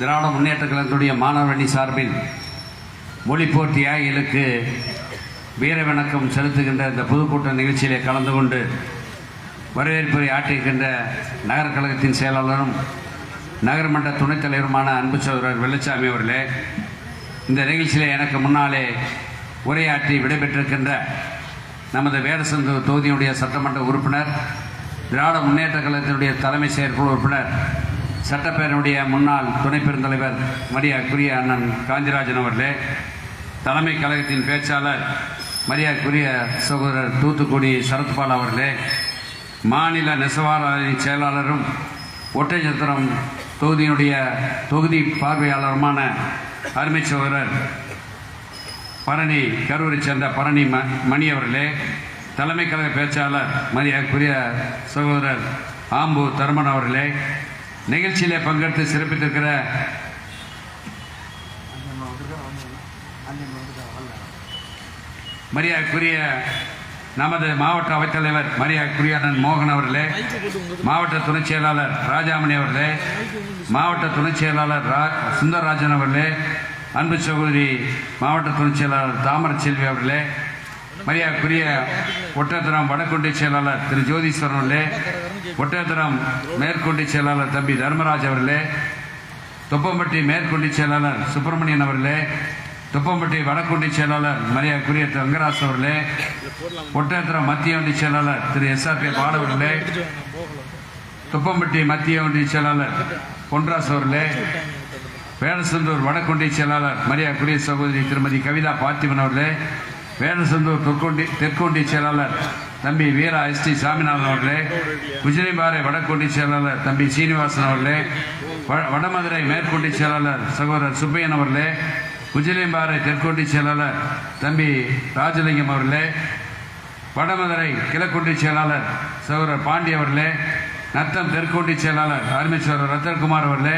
திராவிட முன்னேற்ற கழகத்துடைய மாணவர் அணி சார்பில் மொழி போட்டி தியாகிகளுக்கு வீர வணக்கம் செலுத்துகின்ற இந்த பொதுக்கூட்ட நிகழ்ச்சியிலே கலந்து கொண்டு வரவேற்புரை ஆற்றியிருக்கின்ற நகர கழகத்தின் செயலாளரும் நகர்மன்ற துணைத் தலைவருமான அன்பு சகோதரர் வெள்ளச்சாமி அவர்களே, இந்த நிகழ்ச்சியிலே எனக்கு முன்னாலே உரையாற்றி விடைபெற்றிருக்கின்ற நமது வேடசந்தூர் தொகுதியினுடைய சட்டமன்ற உறுப்பினர், திராவிட முன்னேற்ற கழகத்தினுடைய தலைமை செயற்குழு உறுப்பினர், சட்டப்பேரவையுடைய முன்னாள் துணை பெருந்தலைவர் மரியாதைக்குரிய அண்ணன் காந்திராஜன் அவர்களே, தலைமை கழகத்தின் பேச்சாளர் மரியாதைக்குரிய சகோதரர் தூத்துக்குடி சரத்பால் அவர்களே, மாநில நெசவாளர் அணி செயலாளரும் ஒற்றைச்சத்திரம் தொகுதியினுடைய தொகுதி பார்வையாளருமான அருமை சகோதரர் பரணி கரூரை சேர்ந்த பரணி மணி அவர்களே, தலைமை கழக பேச்சாளர் மரியாதைக்குரிய சகோதரர் ஆம்பு தர்மன் அவர்களே, நிகழ்ச்சியிலே பங்கெடுத்து சிறப்பித்திருக்கிற மரியாதைக்குரிய நமது மாவட்ட அவைத்தலைவர் மரியாதைக்குரிய அண்ணன் மோகன் அவர்களே, மாவட்ட துணைச் செயலாளர் ராஜாமணி அவர்களே, மாவட்ட துணைச் செயலாளர் சுந்தரராஜன் அவர்களே, அன்பு சகோதரி மாவட்ட துணைச் செயலாளர் தாமரச்செல்வி அவர்களே, மரியாதைக்குரிய ஒட்டத்திரம் வடக்கொண்டி செயலாளர் திரு ஜோதீஸ்வரன் அவர்களே, ஒட்டத்திரம் மேற்கொண்டி செயலாளர் தம்பி தர்மராஜ் அவர்களே, தொப்பம்பட்டி மேற்கொண்டி செயலாளர் சுப்பிரமணியன் அவர்களே, தொப்பம்பட்டி வடக்கொண்டி செயலாளர் மரியாதைக்குரிய தங்கராசு அவர்களே, ஒட்டத்திரம் மத்திய ஒன்றிய செயலாளர் திரு SRP பால் அவர்களே, தொப்பம்பட்டி மத்திய ஒன்றிய செயலாளர் பொன்ராஸ் அவர்களே, வேடசந்தூர் வடக்கொண்டி செயலாளர் மரியாதைக்குரிய சகோதரி திருமதி கவிதா பார்த்திபன் அவர்களே, வேடசந்தூர் தெற்கொண்டி செயலாளர் தம்பி வீரா ST சாமிநாதன் அவர்களே, குஜிலிபாறை வடக்கொண்டி செயலாளர் தம்பி சீனிவாசன் அவர்களே, வடமதுரை மேற்கொண்டி செயலாளர் சகோதரர் சுப்பையன் அவர்களே, குஜிலிபாறை தெற்கொண்டி செயலாளர் தம்பி ராஜலிங்கம் அவர்களே, வடமதுரை கிழக்கொண்டி செயலாளர் சகோதரர் பாண்டி அவர்களே, நத்தம் தெற்கொண்டி செயலாளர் அருமை சகோதரர் ரத்தன்குமார் அவர்களே,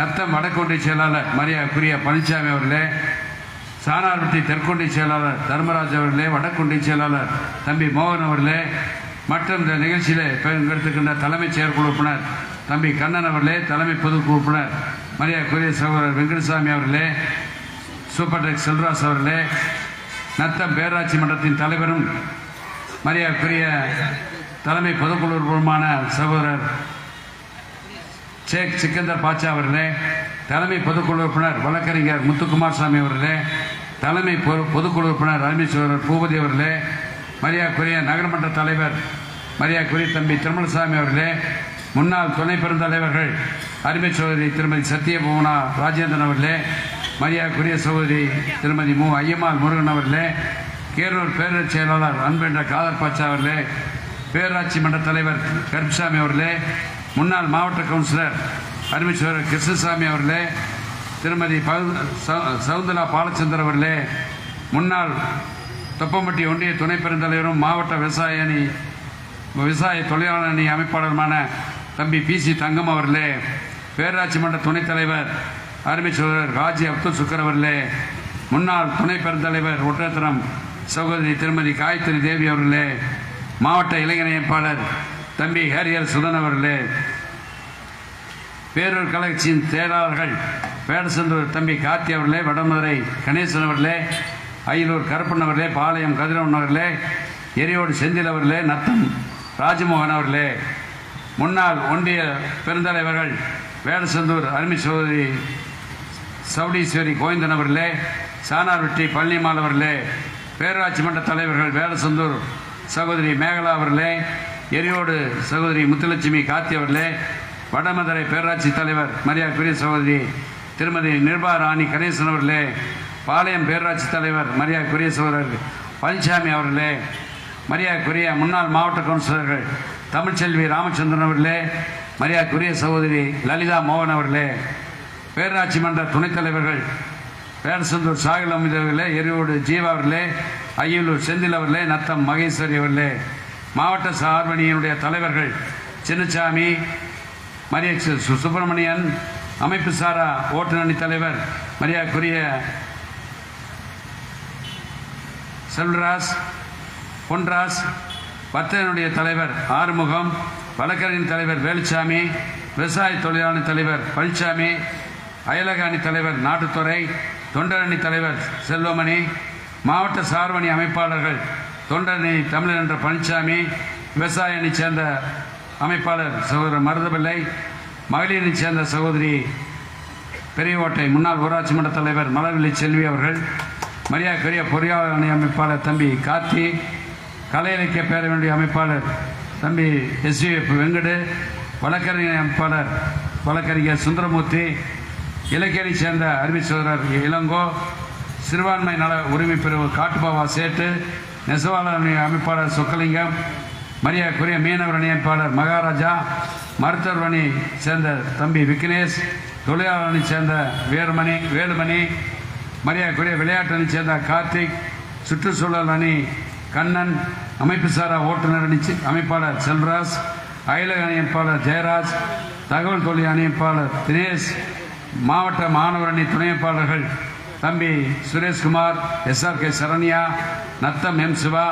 நத்தம் வடக்கொண்டி செயலாளர் மரியாதைக்குரிய பழனிசாமி அவர்களே, சானார்பட்டி தெற்கொண்டி செயலாளர் தர்மராஜ் அவர்களே, வடக்கொண்டி செயலாளர் தம்பி மோகன் அவர்களே, மற்றும் இந்த நிகழ்ச்சியிலே பங்கெடுத்துக்கின்ற தலைமைச் செயற்குழு உறுப்பினர் தம்பி கண்ணன் அவர்களே, தலைமை பொதுக்குழு உறுப்பினர் மரியாதைக்குரிய சகோதரர் வெங்கடசாமி அவர்களே, சூப்பர் டெக் செல்வராஜ் அவர்களே, நத்தம் பேராட்சி மன்றத்தின் தலைவரும் மரியாதைக்குரிய தலைமை பொதுக்குழு உறுப்பினருமான சகோதரர் ஷேக் சிக்கந்தர் பாட்சா அவர்களே, தலைமை பொதுக்குழு உறுப்பினர் வழக்கறிஞர் முத்துக்குமார் சாமி அவர்களே, தலைமை பொதுக்குழு உறுப்பினர் அருமை சகோதரர் பூபதி அவர்களே, மரியாதைக்குரிய நகரமன்ற தலைவர் மரியாதைக்குரிய தம்பி திருமலசாமி அவர்களே, முன்னாள் துணை பெருந்தலைவர்கள் அருமை சகோதரி திருமதி சத்யபவனா ராஜேந்திரன் அவர்களே, மரியாதைக்குரிய சகோதரி திருமதி ஐயம்மாள் முருகன் அவர்களே, கேரூர் பேரூர் செயலாளர் அன்பென்ற காதர் பாட்சா அவர்களே, பேராட்சி மன்ற தலைவர் கருப்சாமி அவர்களே, முன்னாள் மாவட்ட கவுன்சிலர் அருமை சகோதரர் கிருஷ்ணசாமி அவர்களே, திருமதி சவுந்தலா பாலச்சந்தர் அவர்களே, முன்னாள் தொப்பம்பட்டி ஒன்றிய துணை பெருந்தலைவரும் மாவட்ட விவசாய தொழிலாளர் அணி அமைப்பாளருமான தம்பி PC தங்கம் அவர்களே, பேராட்சி மன்ற துணைத் தலைவர் அருமை சகோதரர் காஜி அப்துல் சுக்கர் அவர்களே, முன்னாள் துணை பெருந்தலைவர் ஒட்டத்திரம் சகோதரி திருமதி காயத்ரி தேவி அவர்களே, மாவட்ட இளைஞர் அமைப்பாளர் தம்பி ஹேரியர் சுதன் அவர்களே, பேரூர் கழகத்தின் செயலாளர்கள் வேடசந்தூர் தம்பி கார்த்தி அவர்களே, வடமதுரை கணேசன் அவர்களே, அயலூர் கருப்பன் அவர்களே, பாளையம் கதிரவன் அவர்களே, எரியோடு செந்தில் அவர்களே, நத்தம் ராஜமோகன் அவர்களே, முன்னாள் ஒன்றிய பெருந்தலைவர்கள் வேடசந்தூர் அருமை சகோதரி சவுடீஸ்வரி கோவிந்தன் அவர்களே, சானார்வெட்டி பழனிமால் அவர்களே, பேராட்சி மன்ற தலைவர்கள் வேடசந்தூர் சகோதரி மேகலா அவர்களே, எரியோடு சகோதரி முத்துலட்சுமி கார்த்தி அவர்களே, வடமதுரை பேராட்சி தலைவர் மரியாதைக்குரிய சகோதரி திருமதி நிர்பா ராணி கணேசன் அவர்களே, பாளையம் பேராட்சி தலைவர் மரியாதைக்குரிய சகோதரர் பழனிசாமி அவர்களே, மரியாதைக்குரிய முன்னாள் மாவட்ட கவுன்சிலர்கள் தமிழ்ச்செல்வி ராமச்சந்திரன் அவர்களே, மரியாதைக்குரிய சகோதரி லலிதா மோகன் அவர்களே, பேராட்சி மன்ற துணைத் தலைவர்கள் வேடசந்தூர் சாகில் அமித் அவர்களே, எரியோடு ஜீவா அவர்களே, அய்யலூர் செந்தில் அவர்களே, நத்தம் மகேஸ்வரி அவர்களே, மாவட்ட சார்பணியினுடைய தலைவர்கள் சின்னசாமி சுப்பிரமணியன், அமைப்பு சாரா ஓட்டுநர் தலைவர் மரியாதைக்குரிய செல்வராஜ் பொன்ராஜ், பத்திரனுடைய தலைவர் ஆறுமுகம், வழக்கறிஞர் தலைவர் வேலுச்சாமி, விவசாய தொழிலாளர் தலைவர் பழனிசாமி, அயலக அணி தலைவர் நாட்டுத்துறை, தொண்டரணி தலைவர் செல்வமணி, மாவட்ட சார்பணி அமைப்பாளர்கள் தொண்டரணி தமிழர் என்ற பழனிசாமி, விவசாய அணி சேர்ந்த அமைப்பாளர் சகோதரர் மருதபிள்ளை, மகளிரணி சேர்ந்த சகோதரி பெரியவோட்டை முன்னாள் ஊராட்சி மன்ற தலைவர் மலர்விழி செல்வி அவர்கள், மரியாதைக்குரிய பொறியாளர் அணி அமைப்பாளர் தம்பி கார்த்தி, கலை இலக்கிய பேரவையுடைய அமைப்பாளர் தம்பி SVF வெங்கடு, வழக்கறிஞர் அமைப்பாளர் வழக்கறிஞர் சுந்தரமூர்த்தி, இலக்கியணி சேர்ந்த அறிவி சோதரர் இளங்கோ, சிறுபான்மை நல உரிமை பிரிவு காட்டுபாவா சேட்டு, நெசவாளர் அணி அமைப்பாளர் சொக்கலிங்கம், மரியாதைக்குரிய மீனவர் அணி அமைப்பாளர் மகாராஜா, மருத்துவர் அணி சேர்ந்த தம்பி விக்னேஷ், தொழிலாளர் அணி சேர்ந்த வேலுமணி, மரியாதைக்குரிய விளையாட்டு அணி சேர்ந்த கார்த்திக், சுற்றுச்சூழல் அணி கண்ணன், அமைப்பு சாரா ஓட்டுநர் அணி அமைப்பாளர் செல்வராஜ், அயலக அணி அமைப்பாளர் ஜெயராஜ், தகவல் தொழில் அணி அமைப்பாளர் தினேஷ், மாவட்ட மாணவர் அணி துணை அமைப்பாளர்கள் தம்பி சுரேஷ்குமார், SRK சரண்யா, நத்தம் சிவா,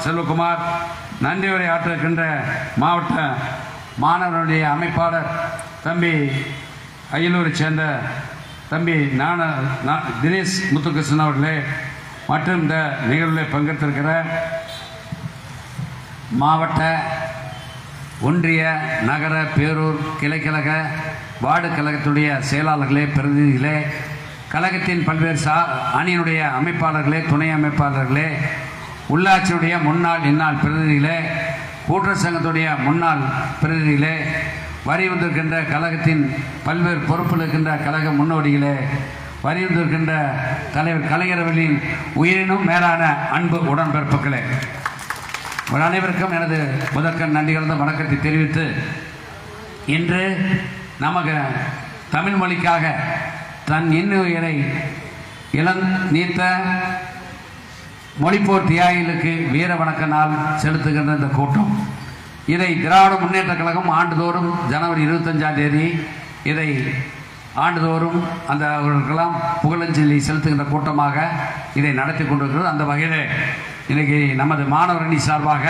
செல்வகுமார், நன்றி உரை ஆற்றிருக்கின்ற மாவட்ட மாணவருடைய அமைப்பாளர் தம்பி அயலூரை சேர்ந்த தம்பி தினேஷ் முத்துகிருஷ்ணன் அவர்களே, மற்றும் இந்த நிகழ்வில் பங்கேற்றிருக்கிற மாவட்ட, ஒன்றிய, நகர, பேரூர், கிளைக்கழக, வார்டு கழகத்துடைய செயலாளர்களே, பிரதிநிதிகளே, கழகத்தின் பல்வேறு அணியினுடைய அமைப்பாளர்களே, துணை அமைப்பாளர்களே, உள்ளாட்சியுடைய முன்னாள் இந்நாள் பிரதிநிதிகளே, கூட்டுறவு சங்கத்துடைய முன்னாள் பிரதிநிதிகளே, வரி வந்திருக்கின்ற கழகத்தின் பல்வேறு பொறுப்பில் இருக்கின்ற கழக முன்னோடிகளே, வரி வந்திருக்கின்ற தலைவர் கலைஞர் அவர்களின் உயிரினும் மேலான அன்பு உடன்பிறப்புகளே, அனைவருக்கும் எனது முதற்கண் நன்றி கலந்த வணக்கத்தை தெரிவித்து, இன்று நமக்கு தமிழ் மொழிக்காக தன் இன்னுயிரை நீத்த மொழிப்போர் தியாகிகளுக்கு வீர வணக்க நாள் செலுத்துகின்ற இந்த கூட்டம், இதை திராவிட முன்னேற்ற கழகம் ஆண்டுதோறும் ஜனவரி 25ஆம் தேதி இதை ஆண்டுதோறும் அந்த அவர்களுக்கெல்லாம் புகழஞ்சலி செலுத்துகின்ற கூட்டமாக இதை நடத்தி கொண்டிருக்கிறது. அந்த வகையில் இன்றைக்கி நமது மாணவர் அணி சார்பாக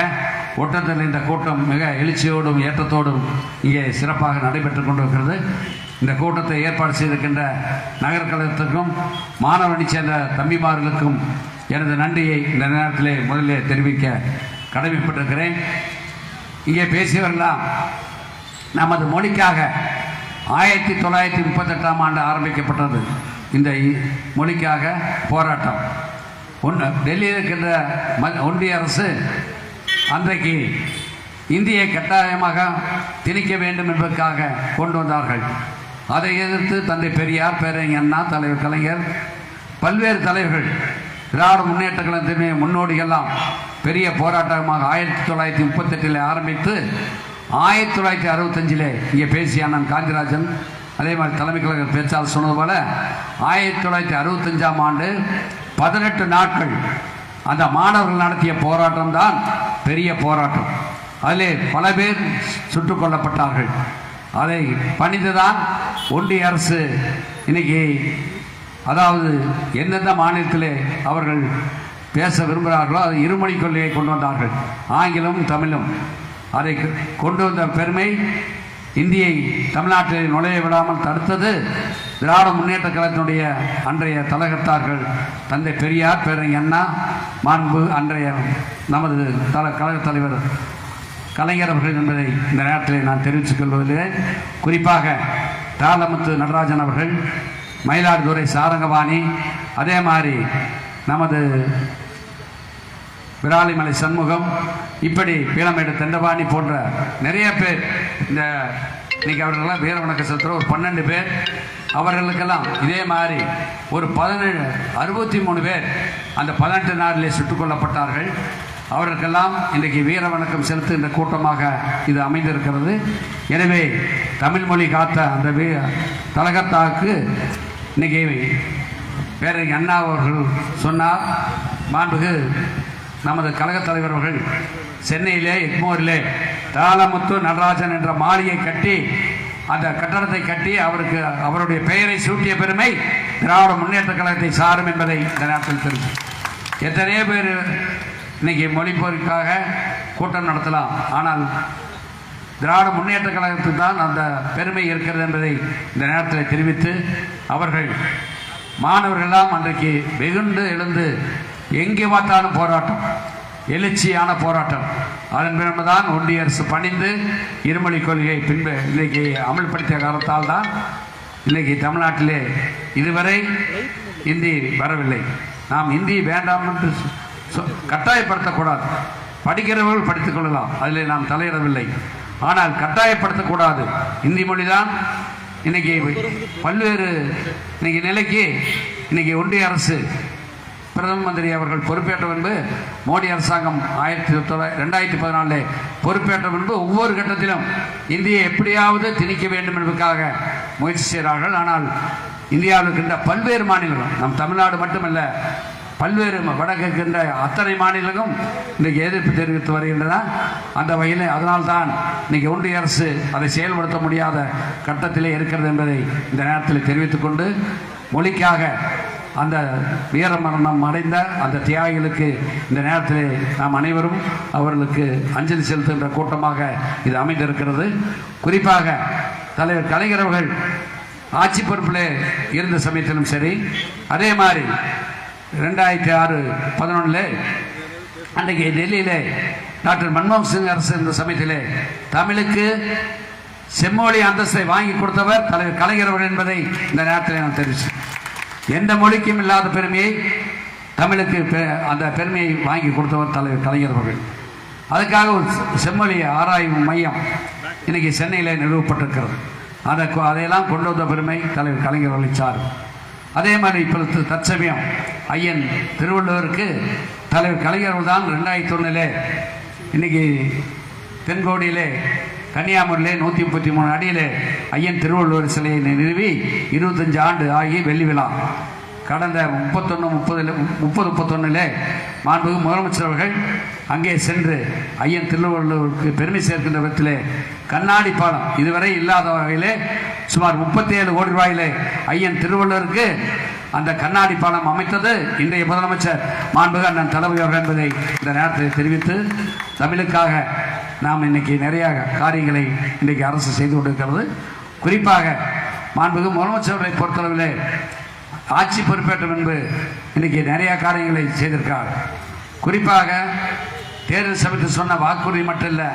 ஒட்டத்தில் இந்த கூட்டம் மிக எழுச்சியோடும் ஏற்றத்தோடும் இங்கே சிறப்பாக நடைபெற்று கொண்டிருக்கிறது. இந்த கூட்டத்தை ஏற்பாடு செய்திருக்கின்ற நகர கழகத்திற்கும் மாணவர் அணி சேர்ந்த தம்பிமார்களுக்கும் எனது நன்றியை இந்த நேரத்திலே முதலில் தெரிவிக்க கடமைப்பட்டிருக்கிறேன். இங்கே பேசியவரெல்லாம் நமது மொழிக்காக 1938ஆம் ஆண்டு ஆரம்பிக்கப்பட்டது இந்த மொழிக்காக போராட்டம். டெல்லியில் இருக்கின்ற ஒன்றிய அரசு அன்றைக்கு இந்தியை கட்டாயமாக திணிக்க வேண்டும் என்பதற்காக கொண்டு வந்தார்கள். அதை எதிர்த்து தந்தை பெரியார், பேரறிஞர் அண்ணா, தலைவர் கலைஞர், பல்வேறு தலைவர்கள், திராவிட முன்னேற்ற கழகத்தினுடைய முன்னோடிகள்லாம் பெரிய போராட்டமாக 1938 ஆரம்பித்து 1965 இங்கே பேசிய அண்ணன் காந்திராஜன், அதே மாதிரி தலைமை கழக பேச்சாளர் சொன்னது போல 1965ஆம் ஆண்டு 18 நாட்கள் அந்த மாணவர்கள் நடத்திய போராட்டம் தான் பெரிய போராட்டம். அதிலே பல பேர் சுட்டுக் கொல்லப்பட்டார்கள். அதை பணிந்துதான் ஒன்றிய அரசு இன்னைக்கு, அதாவது எந்தெந்த மாநிலத்திலே அவர்கள் பேச விரும்புகிறார்களோ அது இருமொழி கொள்கையை கொண்டு வந்தார்கள், ஆங்கிலமும் தமிழும். அதை கொண்டு வந்த பெருமை, இந்தியை தமிழ்நாட்டில் நுழைய விடாமல் தடுத்தது திராவிட முன்னேற்ற கழகத்தினுடைய அன்றைய தலைகர்த்தார்கள் தந்தை பெரியார், பேரறிஞர் அண்ணா, மாண்பு அன்றைய நமது கழக தலைவர் கலைஞர் அவர்கள் என்பதை இந்த நேரத்தில் நான் தெரிவித்துக் கொள்வதில்லை. குறிப்பாக தாளமுத்து நடராஜன் அவர்கள், மயிலாடுதுறை சாரங்கபாணி, அதே மாதிரி நமது விராலிமலை சண்முகம், இப்படி பீளமேடு தண்டபாணி போன்ற நிறைய பேர் இந்த இன்னைக்கு அவர்களெல்லாம் வீர வணக்க செலுத்துகிற ஒரு 12 பேர், அவர்களுக்கெல்லாம் இதே மாதிரி ஒரு 63 பேர் அந்த 18 நாளிலே சுட்டுக் கொல்லப்பட்டார்கள். அவர்களுக்கெல்லாம் இன்றைக்கு வீர வணக்கம் செலுத்துகின்ற கூட்டமாக இது அமைந்திருக்கிறது. எனவே தமிழ் மொழி காத்த அந்த தலகத்தாவுக்கு இன்னைக்கு பேரறிஞர் அண்ணா அவர்கள் சொன்னார். மாண்புகு நமது கழகத் தலைவர் அவர்கள் சென்னையிலே எக்மோரிலே தாளமுத்து நடராஜன் என்ற மாளிகை கட்டி, அந்த கட்டடத்தை கட்டி அவருக்கு அவருடைய பெயரை சூட்டிய பெருமை திராவிட முன்னேற்ற கழகத்தை சாரும் என்பதை இந்த நேரத்தில் தெரியும். எத்தனையோ பேர் இன்னைக்கு மொழிப்போருக்காக கூட்டம் நடத்தலாம், ஆனால் திராவிட முன்னேற்ற கழகத்துக்கு தான் அந்த பெருமை இருக்கிறது என்பதை இந்த நேரத்தில் தெரிவித்து, அவர்கள் மாணவர்களெல்லாம் அன்றைக்கு வெகுண்டு எழுந்து எங்கே பார்த்தாலும் போராட்டம், எழுச்சியான போராட்டம். அதன் பிறகுதான் ஒன்றிய அரசு பணிந்து இருமொழி கொள்கையை இன்றைக்கு அமல்படுத்திய காரணத்தால் தான் இன்றைக்கு தமிழ்நாட்டிலே இதுவரை இந்தி வரவில்லை. நாம் இந்தி வேண்டாம் என்று கட்டாயப்படுத்தக்கூடாது. படிக்கிறவர்கள் படித்துக் கொள்ளலாம், அதில் நாம் தலையிடவில்லை. ஆனால் கட்டாயப்படுத்தக்கூடாது. இந்தி மொழி தான் இன்னைக்கு பல்வேறு இன்னைக்கு நிலைக்கு இன்னைக்கு ஒன்றிய அரசு பிரதம மந்திரி அவர்கள் பொறுப்பேற்ற முன்பு, மோடி அரசாங்கம் 2014 பொறுப்பேற்ற முன்பு ஒவ்வொரு கட்டத்திலும் இந்தியை எப்படியாவது திணிக்க வேண்டும் என்பதற்காக முயற்சி செய்கிறார்கள். ஆனால் இந்தியாவில் இருக்கின்ற பல்வேறு மாநிலங்கள், நம் தமிழ்நாடு மட்டுமல்ல, பல்வேறு வடக்கு இருக்கின்ற அத்தனை மாநிலங்களும் இன்றைக்கு எதிர்ப்பு தெரிவித்து வருகின்றன. அந்த வகையில் அதனால்தான் இன்னைக்கு ஒன்றிய அரசு அதை செயல்படுத்த முடியாத கட்டத்திலே இருக்கிறது என்பதை இந்த நேரத்தில் தெரிவித்துக் கொண்டு, மொழிக்காக அந்த வீர மரணம் அடைந்த அந்த தியாகிகளுக்கு இந்த நேரத்தில் நாம் அனைவரும் அவர்களுக்கு அஞ்சலி செலுத்துகின்ற கூட்டமாக இது அமைந்திருக்கிறது. குறிப்பாக தலைவர் கலைஞர் அவர்கள் ஆட்சி பொறுப்பில் இருந்த சமயத்திலும் சரி, அதே மாதிரி 2006-11 அன்றைக்கு டெல்லியிலே டாக்டர் மன்மோகன் சிங் அரசு இருந்த சமயத்திலே தமிழுக்கு செம்மொழி அந்தஸ்தை வாங்கி கொடுத்தவர் தலைவர் கலைஞர் அவர்கள் என்பதை இந்த நேரத்தில் நான் தெரிவித்தேன். எந்த மொழிக்கும் இல்லாத பெருமையை தமிழுக்கு அந்த பெருமையை வாங்கி கொடுத்தவர் தலைவர் கலைஞர் அவர்கள். அதுக்காக ஒரு செம்மொழி ஆராய்வு மையம் இன்னைக்கு சென்னையில் நிறுவப்பட்டிருக்கிறது. அதையெல்லாம் கொண்டு வந்த பெருமை தலைவர் கலைஞர் அவர்களை சாரும். அதே மாதிரி இப்போ தற்சமயம் ஐயன் திருவள்ளுவருக்கு தலைவர் கலைஞர் தான் 2001 இன்னைக்கு தென்கோடியிலே கன்னியாகுமரியிலே 133 அடியிலே ஐயன் திருவள்ளுவர் சிலையை நிறுவி 25 ஆண்டு ஆகி வெள்ளி விழா. கடந்த 30-31 மாண்புமிகு முதலமைச்சர் அவர்கள் அங்கே சென்று ஐயன் திருவள்ளுவருக்கு பெருமை சேர்க்கின்ற விதத்திலே கண்ணாடி பாலம் இதுவரை இல்லாத வகையிலே சுமார் 37 கோடி ரூபாயிலே ஐயன் திருவள்ளுவருக்கு அந்த கண்ணாடி பாலம் அமைத்தது இன்றைய முதலமைச்சர் மாண்புமிகு அண்ணன் தளபதி அவர்கள் என்பதை இந்த நேரத்தில் தெரிவித்து, தமிழுக்காக நாம் இன்னைக்கு நிறைய காரியங்களை இன்றைக்கு அரசு செய்து கொண்டிருக்கிறது. குறிப்பாக மாண்புமிகு முதலமைச்சர்களை பொறுத்தளவிலே ஆட்சி பொறுப்பேற்ற முன்பு இன்னைக்கு நிறைய காரியங்களை செய்திருக்கார். குறிப்பாக தேர்தல் சமயத்தில் சொன்ன வாக்குறுதி மட்டும் இல்லை,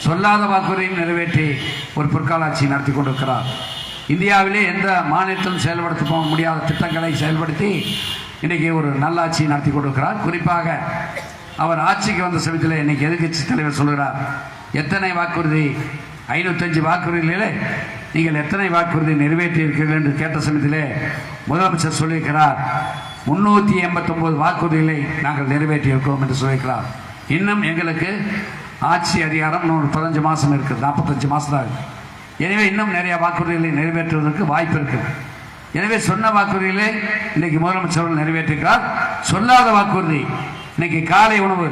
சொல்லாத வாக்குறுதியும் நிறைவேற்றி ஒரு பொற்கால ஆட்சி நடத்தி கொண்டிருக்கிறார். இந்தியாவிலே எந்த மாநிலத்திலும் செயல்படுத்த போக முடியாத திட்டங்களை செயல்படுத்தி இன்றைக்கி ஒரு நல்லாட்சி நடத்தி கொண்டிருக்கிறார். குறிப்பாக அவர் ஆட்சிக்கு வந்த சமயத்தில் இன்னைக்கு எதிர்க்கட்சி தலைவர் சொல்கிறார், எத்தனை வாக்குறுதி 505 வாக்குறுதிகளிலே நீங்கள் எத்தனை வாக்குறுதி நிறைவேற்றியிருக்கிறீர்கள் என்று கேட்ட சமயத்திலே முதலமைச்சர் சொல்லியிருக்கிறார், 389 வாக்குறுதிகளை நாங்கள் நிறைவேற்றியிருக்கிறோம் என்று சொல்லியிருக்கிறார். இன்னும் எங்களுக்கு ஆட்சி அதிகாரம் இன்னும் 15 மாதம் இருக்குது, 45 மாதம் தான் இருக்குது. எனவே இன்னும் நிறைய வாக்குறுதிகளை நிறைவேற்றுவதற்கு வாய்ப்பு இருக்குது. எனவே சொன்ன வாக்குறுதிகளை இன்னைக்கு முதலமைச்சர் நிறைவேற்றுகிறார். சொல்லாத வாக்குறுதி இன்னைக்கு காலை உணவு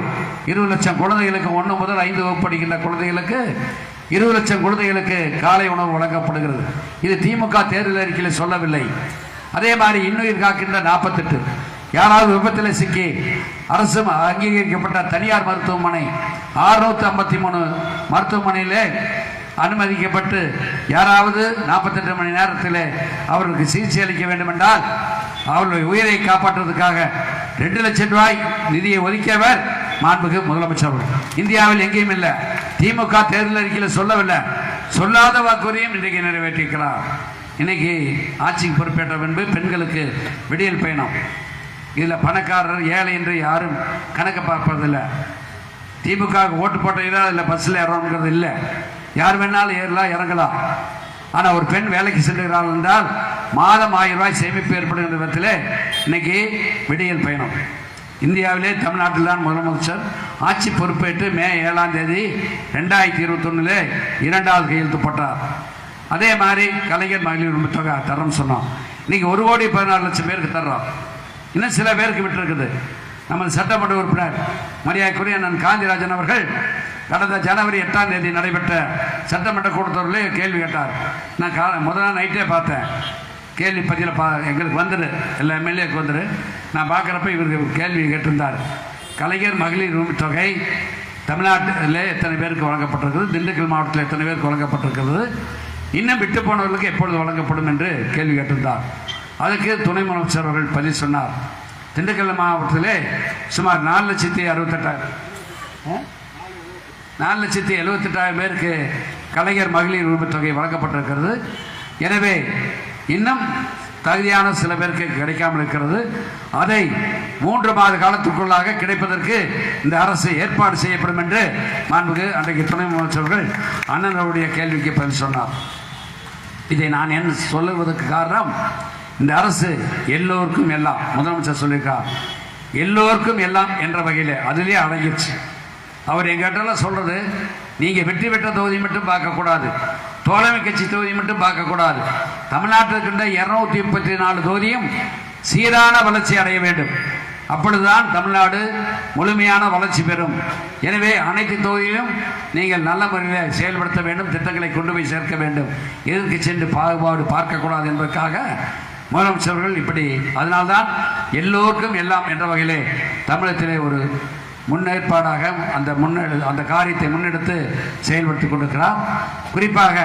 20 லட்சம் குழந்தைகளுக்கு 1 முதல் 5 வகுப்பு படிக்கின்ற குழந்தைகளுக்கு 20 லட்சம் குழந்தைகளுக்கு காலை உணவு வழங்கப்படுகிறது. இது திமுக தேர்தல் அறிக்கையில் சொல்லவில்லை. அதே மாதிரி இன்னுயிர் காக்கின்ற 48, யாராவது விபத்தில் சிக்கி அரசு அங்கீகரிக்கப்பட்ட தனியார் மருத்துவமனை 653 மருத்துவமனையிலே அனுமதிக்கப்பட்டு யாராவது 48 மணி நேரத்தில் அவர்களுக்கு சிகிச்சை அளிக்க வேண்டும் என்றால் அவர்களுடைய உயிரை காப்பாற்றுவதற்காக 2 லட்சம் ரூபாய் நிதியை ஒதுக்கியவர் மாண்புமிகு முதலமைச்சர். இந்தியாவில் எங்கேயும் இல்லை, திமுக தேர்தல் அறிக்கையில் சொல்லவில்லை. சொல்லாத வாக்குறுதியும் இன்றைக்கு நிறைவேற்றிருக்கிறார். இன்னைக்கு ஆட்சிக்கு பொறுப்பேற்ற பின்பு பெண்களுக்கு விடியல் பயணம், இதில் பணக்காரர் ஏழை என்று யாரும் கணக்கு பார்ப்பதில்லை. திமுக ஓட்டு போட்டீங்கன்னா அதில் பஸ்ஸில் ஏறணுங்கிறது இல்லை, யார் வேணாலும் ஏறலாம் இறங்கலாம். ஆனால் ஒரு பெண் வேலைக்கு செல்கிறார்கள் என்றால் மாதம் 1000 ரூபாய் சேமிப்பு ஏற்படுகின்ற விதத்தில் இன்னைக்கு விடியல் பயணம். இந்தியாவிலே தமிழ்நாட்டில் தான் முதலமைச்சர் ஆட்சி பொறுப்பேற்று மே 7ஆம் தேதி 2021 2வது கையெழுத்து போட்டார். அதே மாதிரி கலைஞர் மகளிர் உரிமை தொகை தரோம்னு சொன்னோம். இன்னைக்கு 1,14,00,000 பேருக்கு தர்றோம். இன்னும் சில பேருக்கு விட்டுருக்குது. நமது சட்டமன்ற உறுப்பினர் மரியாதைக்குரிய அண்ணன் காந்திராஜன் அவர்கள் கடந்த ஜனவரி 8ஆம் தேதி நடைபெற்ற சட்டமன்ற கூட்டத்தொடரிலே கேள்வி கேட்டார். நான் முதல் நாள் நைட்டே பார்த்தேன், கேள்வி பதிவில் எங்களுக்கு வந்துடு, எல்லா எம்எல்ஏக்கு வந்துடு. நான் பார்க்குறப்ப இவருக்கு கேள்வி கேட்டிருந்தார், கலைஞர் மகளிர் உரிமை தொகை தமிழ்நாட்டில் எத்தனை பேருக்கு வழங்கப்பட்டிருக்கிறது, திண்டுக்கல் மாவட்டத்தில் எத்தனை பேருக்கு வழங்கப்பட்டிருக்கிறது, இன்னும் விட்டு போனவர்களுக்கு எப்பொழுது வழங்கப்படும் என்று கேள்வி கேட்டிருந்தார். அதுக்கு துணை முதலமைச்சர் அவர்கள் பதில் சொன்னார். திண்டுக்கல் மாவட்டத்திலே சுமார் 4,78,000 பேருக்கு கலைஞர் மகளிர் உரிமைத் தொகை வழங்கப்பட்டிருக்கிறது. எனவே இன்னும் தகுதியான சில பேருக்கு கிடைக்காமல் இருக்கிறது. அதை 3 மாத காலத்துக்குள்ளாக கிடைப்பதற்கு இந்த அரசு ஏற்பாடு செய்யப்படும் என்று மாண்புமிகு அன்றைக்கு துணை முதலமைச்சர்கள் அண்ணனுடைய கேள்விக்கு பதில் சொன்னார். இதை நான் என்ன சொல்லுவதற்கு காரணம், இந்த அரசு எல்லோருக்கும் எல்லாம், முதலமைச்சர் சொல்லியிருக்கார், எல்லோருக்கும் எல்லாம் என்ற வகையில் அதிலே அடங்கிடுச்சு. அவர் எங்கிட்டலாம் சொல்றது, நீங்கள் வெற்றி பெற்ற தொகுதி மட்டும் பார்க்கக்கூடாது, தோழமை கட்சி தொகுதி மட்டும் பார்க்கக்கூடாது, தமிழ்நாட்டில் இருக்கின்ற 234 தொகுதியும் சீரான வளர்ச்சி அடைய வேண்டும். அப்பொழுதுதான் தமிழ்நாடு முழுமையான வளர்ச்சி பெறும். எனவே அனைத்து தொகுதியிலும் நீங்கள் நல்ல முறையில் செயல்படுத்த வேண்டும், திட்டங்களை கொண்டு போய் சேர்க்க வேண்டும், எதற்கு சென்று பாகுபாடு பார்க்கக்கூடாது என்பதற்காக முதலமைச்சர்கள் இப்படி, அதனால்தான் எல்லோருக்கும் எல்லாம் என்ற வகையிலே தமிழகத்திலே ஒரு முன்னேற்பாடாக அந்த காரியத்தை முன்னெடுத்து செயல்படுத்தி கொண்டிருக்கிறார். குறிப்பாக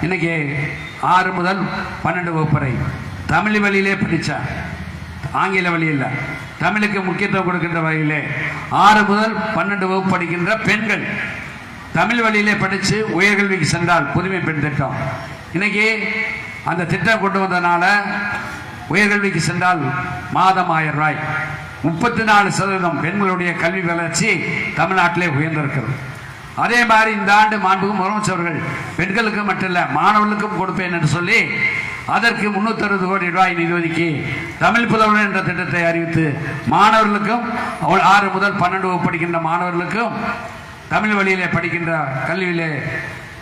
இன்னைக்கு 6 முதல் 12 வகுப்பு வரை தமிழ் வழியிலே படித்தார், ஆங்கில வழி இல்லை, தமிழுக்கு முக்கியத்துவம் கொடுக்கின்ற வகையிலே 6 முதல் 12 வகுப்பு படிக்கின்ற பெண்கள் தமிழ் வழியிலே படித்து உயர்கல்விக்கு சென்றால் புதுமை பெண் திட்டம். இன்னைக்கு அந்த திட்டம் கொண்டு வந்ததுனால உயர்கல்விக்கு சென்றால் மாதம் 1000 ரூபாய், 34% பெண்களுடைய கல்வி வளர்ச்சி தமிழ்நாட்டிலே உயர்ந்திருக்கிறது. அதே மாதிரி இந்த ஆண்டு மாண்புமிகு முதலமைச்சர்கள் பெண்களுக்கு மட்டுமல்ல மாணவர்களுக்கும் கொடுப்பேன் என்று சொல்லி அதற்கு 360 கோடி ரூபாய் நிதி ஒதுக்கி தமிழ் புதல்வன் என்ற திட்டத்தை அறிவித்து மாணவர்களுக்கும் 6 முதல் 12 வகுப்பு படிக்கின்ற மாணவர்களுக்கும் தமிழ் வழியிலே படிக்கின்ற கல்வியிலே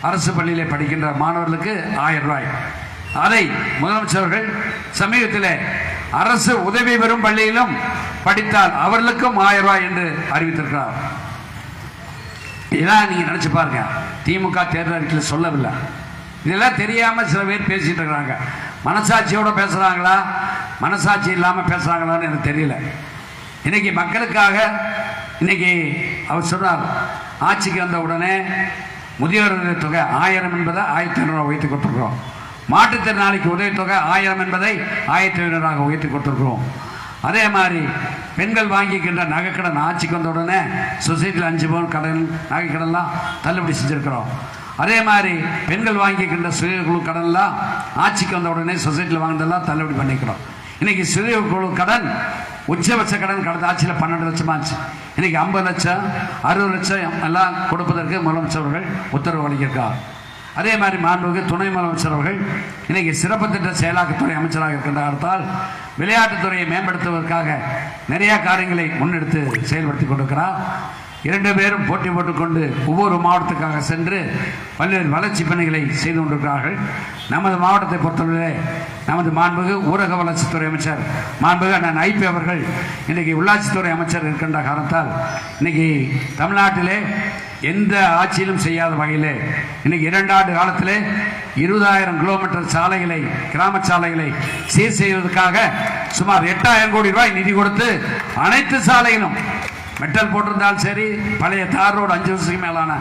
அரசு பள்ளியிலே படிக்கின்ற மாணவர்களுக்கு 1000 ரூபாய். அதை முதலமைச்சர்கள் சமீபத்தில் அரசு உதவி பெறும் பள்ளியிலும் படித்தால் அவர்களுக்கும் 1000 ரூபாய் என்று அறிவித்திருக்கிறார். இதெல்லாம் நீங்க நினைச்சு பாருங்க, திமுக தேர்தல் அறிக்கையில் சொல்லவில்லை. இதெல்லாம் தெரியாம சில பேர் பேசிட்டு இருக்கிறாங்க. மனசாட்சியோட பேசுறாங்களா, மனசாட்சி இல்லாம பேசுறாங்களான்னு எனக்கு தெரியல. இன்னைக்கு மக்களுக்காக இன்னைக்கு அவர் சொன்னார், ஆட்சிக்கு வந்த உடனே முதியோர் தொகை 1000 என்பதை 1500 உயர்த்தி கொடுத்துருக்கிறோம், மாற்றுத்திறனாளிக்கு உதவித்தொகை 1000 என்பதை 1500 உயர்த்தி கொடுத்துருக்கிறோம். அதே மாதிரி பெண்கள் வாங்கிக்கின்ற நகைக்கடன் ஆட்சிக்கு வந்த உடனே சொசைட்டியில் 5 பவுன் கடன் நகைக்கடன்லாம் தள்ளுபடி செஞ்சுருக்கிறோம். அதே மாதிரி பெண்கள் வாங்கிக்கின்ற சுயகுழு கடன்லாம் ஆட்சிக்கு வந்த உடனே சொசைட்டியில் வாங்கினதெல்லாம் தள்ளுபடி பண்ணிக்கிறோம். இன்னைக்கு சுயகுழு கடன் உச்சபட்ச கடன் கடந்த ஆட்சியில் 12 லட்சம் ஆச்சு. இன்னைக்கு 50 லட்சம் 60 லட்சம் எல்லாம் கொடுப்பதற்கு முதலமைச்சர்கள் உத்தரவு வழங்கியிருக்கார். அதே மாதிரி மாண்புமிகு துணை முதலமைச்சர் அவர்கள் இன்னைக்கு சிறப்பு திட்ட செயலாக்கத்துறை அமைச்சராக இருக்கின்ற காலத்தால் விளையாட்டுத்துறையை மேம்படுத்துவதற்காக நிறைய காரியங்களை முன்னெடுத்து செயல்படுத்தி கொண்டிருக்கிறார். 2 பேரும் போட்டி போட்டுக்கொண்டு ஒவ்வொரு மாவட்டத்துக்காக சென்று பல்வேறு வளர்ச்சி பணிகளை செய்து கொண்டிருக்கிறார்கள். நமது மாவட்டத்தை பொறுத்தவரை நமது மாண்புமிகு ஊரக வளர்ச்சித்துறை அமைச்சர் மாண்புமிகு அண்ணன் ஐபி அவர்கள் இன்னைக்கு உள்ளாட்சித்துறை அமைச்சர் இருக்கின்ற காரணத்தால் இன்னைக்கு தமிழ்நாட்டிலே எந்த ஆட்சியிலும் செய்யாத வகையிலே இன்னைக்கு 2 ஆண்டு காலத்திலே 20,000 கிலோமீட்டர் சாலைகளை, கிராம சாலைகளை சீர் செய்வதற்காக சுமார் 8,000 கோடி ரூபாய் நிதி கொடுத்து அனைத்து சாலைகளும் மெட்டல் போட்டிருந்தால் சரி, பழைய தார் ரோடு 5 வருஷத்துக்கு மேலான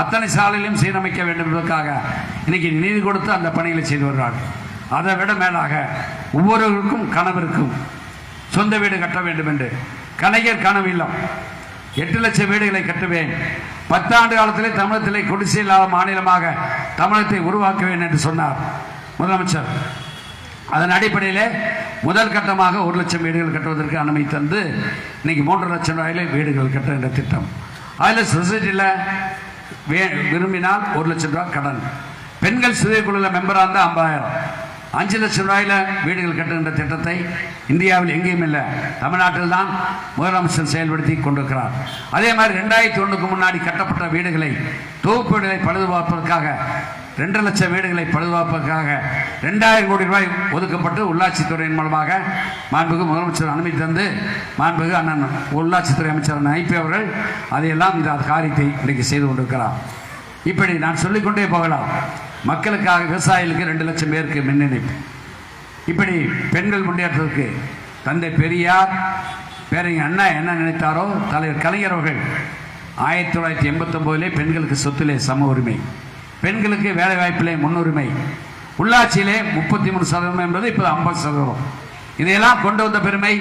அத்தனை சாலையிலும் சீரமைக்க வேண்டும் என்பதற்காக இன்னைக்கு நிதி கொடுத்து அந்த பணிகளை செய்து வருகிறார்கள். அதை விட மேலாக ஒவ்வொருவருக்கும் கனவிற்கும் சொந்த வீடு கட்ட வேண்டும் என்று கலைஞர் கனவு இல்லம் 8 லட்சம் வீடுகளை கட்டுவேன், 10 ஆண்டு காலத்திலே தமிழகத்திலே குடிசை இல்லாத மாநிலமாக தமிழகத்தை உருவாக்குவேன் என்று சொன்னார் முதலமைச்சர். அதன் அடிப்படையில் முதல் கட்டமாக 1 லட்சம் வீடுகள் கட்டுவதற்கு அனுமதி தந்து இன்னைக்கு 3 லட்சம் ரூபாயிலே வீடுகள் கட்டுகின்ற திட்டம். அதில் சொசைட்டியில் விரும்பினால் 1 லட்சம் ரூபாய் கடன், பெண்கள் சுயக்குழுவில் மெம்பராக இருந்தால் 50,000, 5 லட்சம் ரூபாயில் வீடுகள் கட்டுகின்ற திட்டத்தை இந்தியாவில் எங்கேயும் இல்லை, தமிழ்நாட்டில் தான் முதலமைச்சர் செயல்படுத்தி கொண்டிருக்கிறார். அதே மாதிரி 2001க்கு முன்னாடி கட்டப்பட்ட வீடுகளை, தொகுப்பு வீடுகளை பழுதுபார்ப்பதற்காக 2 லட்சம் வீடுகளை பழுதுபார்ப்பதற்காக 2,000 கோடி ரூபாய் ஒதுக்கப்பட்டு உள்ளாட்சித்துறையின் மூலமாக மாண்புமிகு முதலமைச்சர் அனுமதி தந்து மாண்புமிகு அண்ணன் உள்ளாட்சித்துறை அமைச்சர் ஐபி அவர்கள் அதையெல்லாம் இந்த காரியத்தை இன்றைக்கு செய்து கொண்டிருக்கிறார். இப்படி நான் சொல்லிக்கொண்டே போகலாம். மக்களுக்காக விவசாயிகளுக்கு 2 லட்சம் பேருக்கு மின் இணைப்பு, இப்படி பெண்கள் முன்னேற்றத்திற்கு தந்தை பெரியார் பேரறிஞர் அண்ணா என்ன நினைத்தாரோ தலைவர் கலைஞர் அவர்கள் 1989 பெண்களுக்கு சொத்திலே சம உரிமை, பெண்களுக்கு வேலை வாய்ப்பிலே முன்னுரிமை, உள்ளாட்சியிலே 33% என்பது இப்போது 50%. இதையெல்லாம் கொண்டு வந்த பெருமை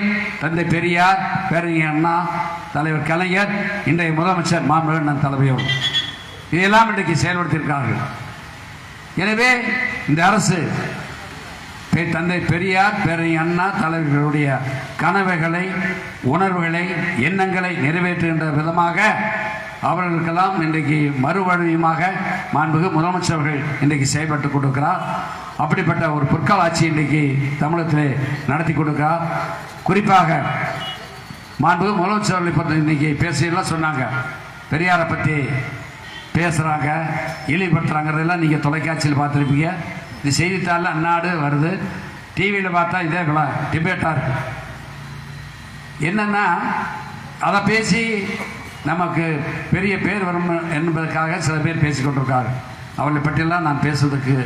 தந்தை பெரியார், பேரறிஞர் அண்ணா, தலைவர் கலைஞர், இன்றைய முதலமைச்சர் மாண்புமிகு தலைமையோடு இதையெல்லாம் இன்றைக்கு செயல்படுத்தியிருக்கிறார்கள். எனவே இந்த அரசு தந்தை பெரியார், பேரறிஞர் அண்ணா தலைவர்களுடைய கனவுகளை, உணர்வுகளை, எண்ணங்களை நிறைவேற்றுகின்ற விதமாக அவர்களுக்கெல்லாம் இன்றைக்கு மறுவழியுமாக மாண்புமிகு முதலமைச்சர்கள் இன்றைக்கு செயல்பட்டு கொடுக்கிறார். அப்படிப்பட்ட ஒரு பொற்கால ஆட்சி இன்றைக்கு தமிழகத்திலே நடத்தி கொடுக்கிறார். குறிப்பாக மாண்புமிகு முதலமைச்சர்களை பற்றி இன்றைக்கி பேசியெல்லாம் சொன்னாங்க, பெரியாரை பற்றி பேசுகிறாங்க, இழிவுபடுத்துகிறாங்கிறதெல்லாம் நீங்கள் தொலைக்காட்சியில் பார்த்துருப்பீங்க. இது செய்தித்தாளில் அந்நாடு வருது, டிவியில் பார்த்தா இதே டிபேட்டாக இருக்குது. என்னென்னா அதை பேசி நமக்கு பெரிய பேர் வரும் என்பதற்காக சில பேர் பேசிக்கொண்டிருக்காங்க. அவர்களை பற்றியெல்லாம் நான் பேசுவதற்கு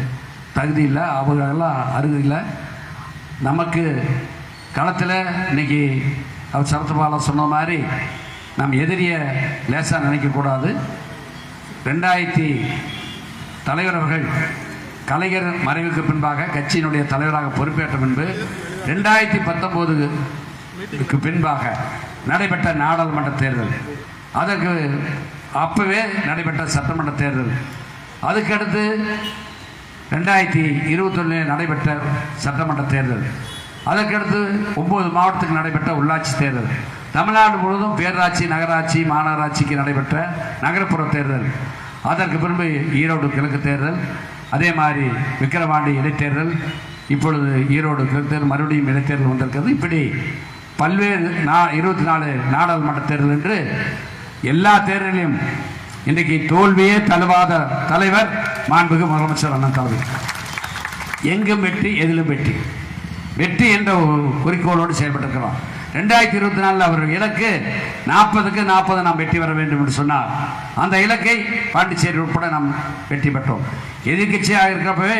தகுதி இல்லை, அவர்களெல்லாம் அருகு இல்லை. நமக்கு களத்தில் இன்றைக்கி அவர் சரத்பாலா சொன்ன மாதிரி நம் எதிரியை லேசாக நினைக்கக்கூடாது. 2000 தலைவர் அவர்கள் கலைஞர் மறைவுக்கு பின்பாக கட்சியினுடைய தலைவராக பொறுப்பேற்ற பின்பு 2019க்கு பின்பாக நடைபெற்ற நாடாளுமன்ற தேர்தல், அதற்கு அப்பவே நடைபெற்ற சட்டமன்ற தேர்தல், அதுக்கடுத்து 2021 நடைபெற்ற சட்டமன்ற தேர்தல், அதற்கடுத்து 9 மாவட்டத்துக்கு நடைபெற்ற உள்ளாட்சி தேர்தல், தமிழ்நாடு முழுவதும் பேராட்சி, நகராட்சி, மாநகராட்சிக்கு நடைபெற்ற நகரப்புற தேர்தல், அதற்கு பின்பு ஈரோடு கிழக்கு தேர்தல், அதே மாதிரி விக்கிரவாண்டி இடைத்தேர்தல், இப்பொழுது ஈரோடு கிழக்கு தேர்தல், மறுபடியும் இடைத்தேர்தல் வந்திருக்கிறது. இப்படி பல்வேறு 24 நாடாளுமன்ற தேர்தல் என்று எல்லா தேர்தலையும் இன்றைக்கு தோல்வியே தழுவாத தலைவர் மாண்புமிகு முதலமைச்சர் அண்ணன் தலைவர். எங்கும் வெற்றி, எதிலும் வெற்றி, வெற்றி என்ற ஒரு குறிக்கோளோடு செயல்பட்டிருக்கிறோம். 2024 அவர் இலக்கு 40க்கு 40 நாம் வெற்றி பெற வேண்டும் என்று சொன்னார். அந்த இலக்கை பாண்டிச்சேரி உட்பட நாம் வெற்றி பெற்றோம். எதிர்கட்சியாக இருக்கிறப்பவே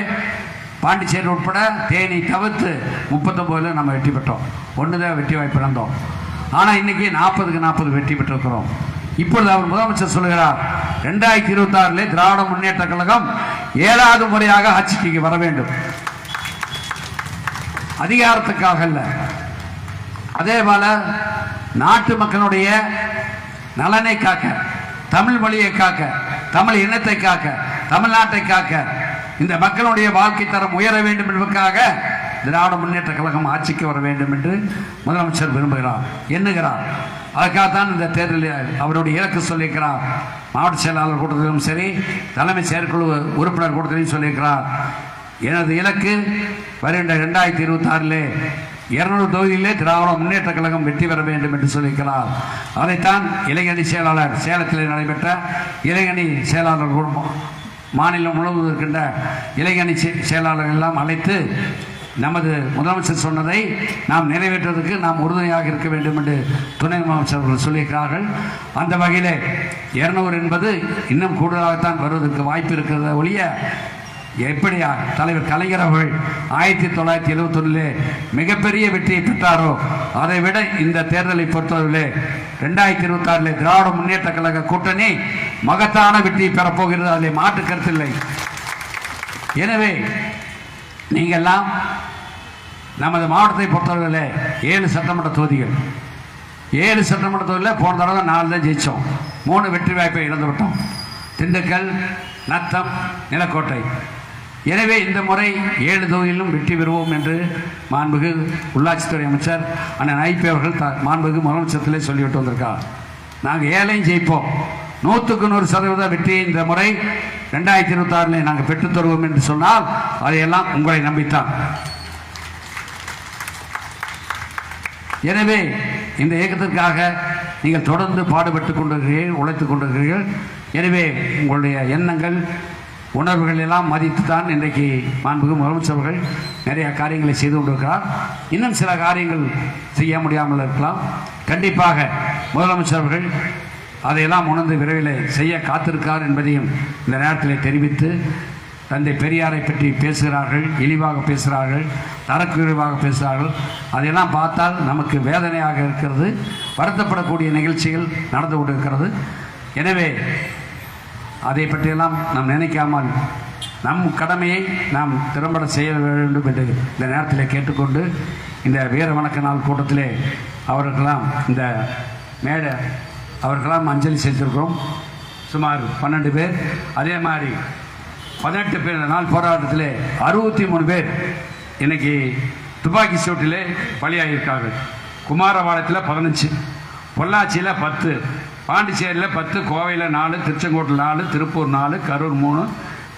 பாண்டிச்சேரி உட்பட தேனி தவிர்த்து 39 நம்ம வெற்றி பெற்றோம். ஒன்று தான் வெற்றி வாய்ப்பு இழந்தோம். ஆனால் இன்னைக்கு 40க்கு 40 வெற்றி பெற்றிருக்கிறோம். இப்பொழுது அவர் முதலமைச்சர் சொல்லுகிறார், 2026 திராவிட முன்னேற்ற கழகம் 7வது முறையாக ஆட்சிக்கு வர வேண்டும். அதிகாரத்துக்காக அல்ல, அதே போல நாட்டு மக்களுடைய நலனை காக்க, தமிழ் மொழியை காக்க, தமிழ் இனத்தை காக்க, தமிழ்நாட்டை காக்க, இந்த மக்களுடைய வாழ்க்கை தரம் உயர வேண்டும் என்பதற்காக திராவிட முன்னேற்ற கழகம் ஆட்சிக்கு வர வேண்டும் என்று முதலமைச்சர் விரும்புகிறார், எண்ணுகிறார். அதுக்காகத்தான் இந்த தேர்தலில் அவருடைய இலக்கு சொல்லியிருக்கிறார். மாவட்ட செயலாளர் கூட்டத்திலும் சரி, தலைமை செயற்குழு உறுப்பினர் கூட்டத்திலையும் சொல்லியிருக்கிறார், எனது இலக்கு வருகின்ற 2026 200 தொகுதியிலே திராவிட முன்னேற்ற கழகம் வெற்றி பெற வேண்டும் என்று சொல்லியிருக்கிறார். அதைத்தான் இளைஞணி செயலாளர், சேலத்தில் நடைபெற்ற இளைஞணி செயலாளர் மாநிலம் முழுவதும் இருக்கின்ற இளைஞணி செயலாளர்கள் எல்லாம் அழைத்து நமது முதலமைச்சர் சொன்னதை நாம் நிறைவேற்றுவதற்கு நாம் உறுதுணையாக இருக்க வேண்டும் என்று துணை முதலமைச்சர் அவர்கள் சொல்லியிருக்கிறார்கள். அந்த வகையில் 200 என்பது இன்னும் கூடுதலாகத்தான் வருவதற்கு வாய்ப்பு இருக்கிறத ஒழிய, எப்படியா தலைவர் கலைஞர் அவர்கள் 1971 மிகப்பெரிய வெற்றியை பெற்றாரோ அதை விட இந்த தேர்தலை பொறுத்தவரையிலே 2026 திராவிட முன்னேற்ற கழக கூட்டணி மகத்தான வெற்றியை பெறப்போகிறது, அதில் மாற்று கருத்தில்லை. எனவே நீங்கள்லாம் நமது மாவட்டத்தை பொறுத்தவரையிலே 7 சட்டமன்ற தொகுதிகள், 7 சட்டமன்ற தொகுதியில் போன தடவை 4 தான் ஜெயித்தோம், 3 வெற்றி வாய்ப்பை இழந்து விட்டோம், திண்டுக்கல், நத்தம், நிலக்கோட்டை. எனவே இந்த முறை 7 தொகுதியிலும் வெற்றி பெறுவோம் என்று மாண்புமிகு உள்ளாட்சித்துறை அமைச்சர் அண்ணன் ஐபி அவர்கள் மாண்புமிகு முதலமைச்சரத்திலே சொல்லிவிட்டு வந்திருக்கார். நாங்கள் 7ஐயும் ஜெயிப்போம், 100க்கு 100% வெற்றியை இந்த முறை 2026 நாங்கள் பெற்றுத் தருவோம் என்று சொன்னால் அதையெல்லாம் உங்களை நம்பித்தான். எனவே இந்த இயக்கத்திற்காக நீங்கள் தொடர்ந்து பாடுபட்டுக் கொண்டிருக்கிறீர்கள், உழைத்துக் கொண்டிருக்கிறீர்கள். எனவே உங்களுடைய எண்ணங்கள், உணர்வுகள் எல்லாம் மதித்து தான் இன்றைக்கு மாண்புமிகு முதலமைச்சர்கள் நிறைய காரியங்களை செய்து கொண்டிருக்கிறார். இன்னும் சில காரியங்கள் செய்ய முடியாமல் இருக்கலாம். கண்டிப்பாக முதலமைச்சர்கள் அதையெல்லாம் உணர்ந்து விரைவில் செய்ய காத்திருக்கார் என்பதையும் இந்த நேரத்தில் தெரிவித்து, தந்தை பெரியாரை பற்றி பேசுகிறார்கள், இழிவாக பேசுகிறார்கள், தரக்குறைவாக பேசுகிறார்கள். அதையெல்லாம் பார்த்தால் நமக்கு வேதனையாக இருக்கிறது, வருத்தப்படக்கூடிய நிகழ்ச்சிகள் நடந்து கொண்டிருக்கிறது. எனவே அதை பற்றியெல்லாம் நாம் நினைக்காமல் நம் கடமையை நாம் திறம்பட செய்ய வேண்டும் என்று இந்த நேரத்தில் கேட்டுக்கொண்டு இந்த வீர வணக்க நாள் கூட்டத்திலே அவர்களெல்லாம் அஞ்சலி செலுத்தியிருக்கிறோம். சுமார் 12 பேர். அதே மாதிரி 18 பேர் நாள் போராட்டத்திலே 63 பேர் இன்னைக்கு துப்பாக்கி சூட்டிலே பலியாகியிருக்கார்கள். குமாரபாளையத்தில் 15, பொள்ளாச்சியில் 10, பாண்டிச்சேரியில் 10, கோவையில் 4, திருச்செங்கோட்டில் 4, திருப்பூர் 4, கரூர் 3,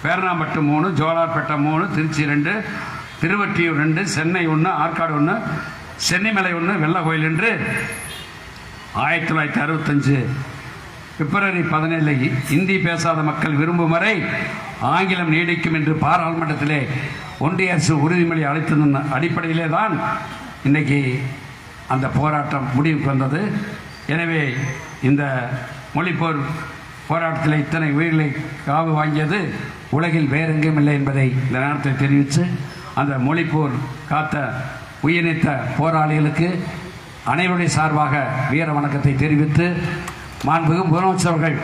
பேரணாம்பட்டு 3, ஜோலார்பேட்டை 3, திருச்சி 2, திருவொற்றியூர் 2, சென்னை 1, ஆற்காடு 1, சென்னிமலை 1, வெள்ளக்கோயில் என்று 1965 பிப்ரவரி 17 இந்தி பேசாத மக்கள் விரும்பும் வரை ஆங்கிலம் நீடிக்கும் என்று பாராளுமன்றத்திலே ஒன்றிய அரசு உறுதிமொழி அளித்ததன் அடிப்படையிலே தான் இன்றைக்கி அந்த போராட்டம் முடிவுக்கு வந்தது. எனவே இந்த மொழிப்போர் போராட்டத்தில் இத்தனை உயிர்களை காவு வாங்கியது உலகில் வேறெங்கும் இல்லை என்பதை இந்த நேரத்தில் தெரிவித்து அந்த மொழிப்போர் காத்த உயிர்நீத்த போராளிகளுக்கு அனைவருடைய சார்பாக வீர வணக்கத்தை தெரிவித்து மாண்புமிகு முதலமைச்சர் அவர்கள்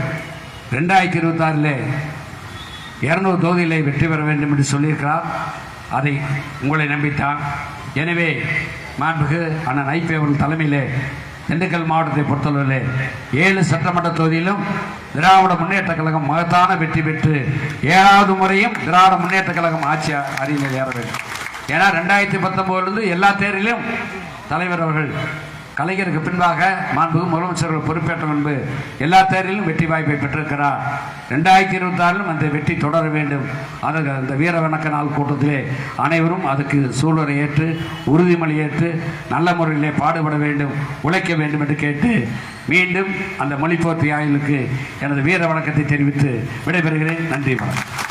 2026 200 தொகுதிகளை வெற்றி பெற வேண்டும் என்று சொல்லியிருக்கிறார். அதை உங்களை நம்பித்தான். எனவே மாண்புமிகு அண்ணன் ஐபி அவர்கள் தலைமையிலே திண்டுக்கல் மாவட்டத்தை பொறுத்தளவிலே 7 சட்டமன்ற தொகுதியிலும் திராவிட முன்னேற்ற கழகம் மகத்தான வெற்றி பெற்று 7வது முறையும் திராவிட முன்னேற்ற கழகம் ஆட்சி அரியணையில் ஏற வேண்டும். ஏன்னா 2019 எல்லா தேர்தலிலும் தலைவர் அவர்கள் கலைஞருக்கு பின்பாக மாண்புமிகு முதலமைச்சர்கள் பொறுப்பேற்ற முன்பு எல்லா தேர்தலிலும் வெற்றி வாய்ப்பை பெற்றிருக்கிறார். 2026 அந்த வெற்றி தொடர வேண்டும். அதற்கு அந்த வீர வணக்க நாள் கூட்டத்திலே அனைவரும் அதுக்கு சூழலை ஏற்று உறுதிமொழி ஏற்று நல்ல முறையிலே பாடுபட வேண்டும், உழைக்க வேண்டும் என்று கேட்டு மீண்டும் அந்த மொழிப்போர் தியாகிகளுக்கு எனது வீர வணக்கத்தை தெரிவித்து விடைபெறுகிறேன். நன்றி, வணக்கம்.